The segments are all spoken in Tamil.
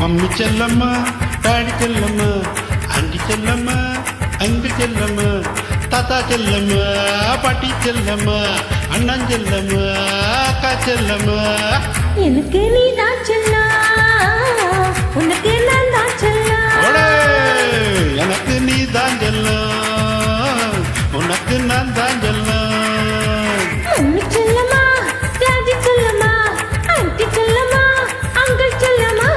மம்மி செல்லம்மா, டாடி செல்லம்மா, ஆண்டி செல்லம்மா, அங்கு செல்லம்மா, தாத்தா செல்லம்மா, பாட்டி செல்லம்மா, அண்ணன் செல்லம்மா, அக்கா செல்லம்மா. எனக்கு நீ தான் செல்லம், உனக்கு நான் தான் செல்லம். எனக்கு நீ தான் செல்லம், உனக்கு நான் தான் செல்லம். மம்மி செல்லம்மா, டாடி செல்லம்மா, ஆண்டி செல்லம்மா, அங்கிள் செல்லம்மா.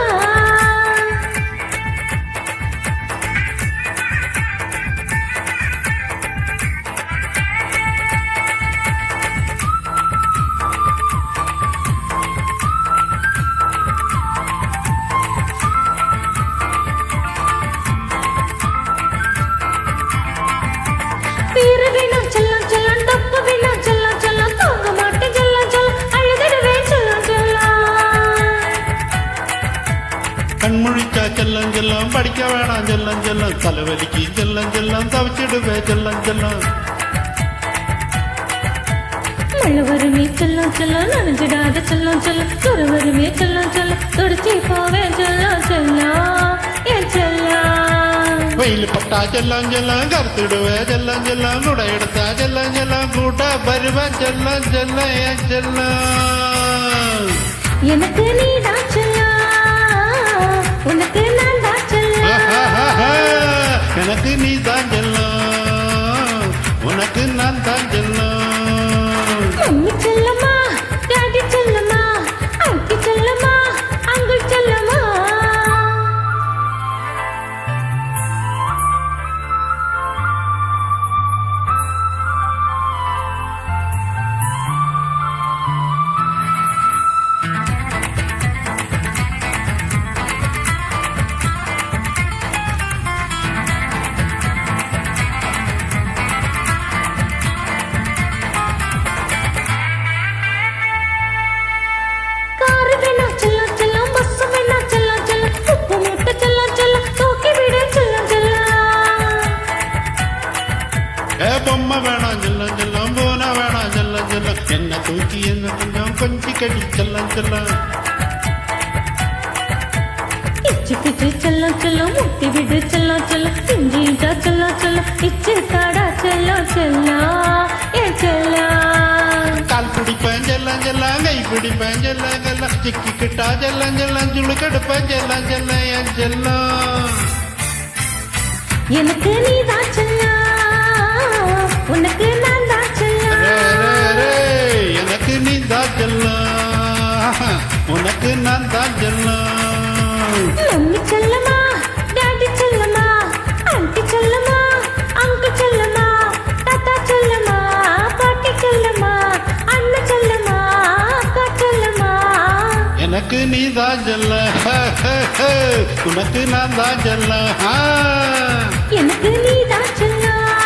பேரு வேணும் செல்லம் செல்லம், தப்பு வேணும் செல்லம் செல்லம், தூங்க மாட்டேன் செல்லம் செல்லம், அழுதுடுவேன் செல்லம் செல்லம். கண்முழிச்சா செல்லம் செல்லம், படிக்க வேணாம் செல்லம் செல்லம், தலைவலிக்கு செல்லம் செல்லம், தவிச்சிடுவே செல்லம் செல்லம். மழை வருமே செல்லம் செல்லம், நனைஞ்சிடாத செல்லம் செல்லம், துறை வருமே செல்லம் செல்லம், துடிச்சி போவேன் செல்லம் செல்லம், என் செல்லம். வெயில் பட்டா செல்லம் செல்லம், கருத்துடுவே செல்லம் செல்லம், கூட எடுத்தா செல்லம் செல்லம், கூட்ட வருவேன் செல்லம் செல்லம், என் செல்லம். எனக்கு நீ தான் செல்லம், உனக்கு நான் தான் செல்லம். எனக்கு நீ தான் செல்லம், உனக்கு நான் தான் செல்லம். மம்மி செல்லம்மா, டாடி செல்லம்மா, ஆண்டி செல்லம்மா, அங்கிள் செல்லம்மா. காரு வேணும் செல்லம் செல்லம், பஸ் வேணும் செல்லம் செல்லம், உப்பு மூட்டை செல்லம் செல்லம், தூக்கி விடு செல்லம் செல்லம். பொம்மை வேணாம் செல்லம் செல்லம், பூனை வேணாம் செல்லம் செல்லம், என்ன தூக்கி என்ன கொஞ்சம் கொஞ்சி கடி செல்லம் செல்லம். இச்சு பிச்சு செல்லம் செல்லம், முட்டி விடு செல்லம் செல்லம், செஞ்சிட்டா செல்லம் செல்லம், இச்சு தாடா செல்லம் செல்லம், என் செல்லம். கால் பிடிப்பேன் செல்லம் செல்லம், கை பிடிப்பேன் செல்லம் செல்லம், சிக்கிக்கிட்டா செல்லம் செல்லம், சுழுக்கெடுப்பேன் செல்லம் செல்லம், என் செல்லம். எனக்கு நீ தான் செல்லம், உனக்கு நான் தான் செல்லம். எனக்கு நீ தான் செல்லம், உனக்கு நான் தான் செல்லம். மம்மி செல்லம்மா, டாடி செல்லம்மா, ஆண்டி செல்லம்மா, அங்கிள் செல்லம்மா, தாத்தா செல்லம்மா, பாட்டி செல்லம்மா, அண்ணன் செல்லம்மா, அக்கா செல்லம்மா. எனக்கு நீ தான் செல்லம், உனக்கு நான் தான் செல்லம். எனக்கு நீ தான் செல்லம்.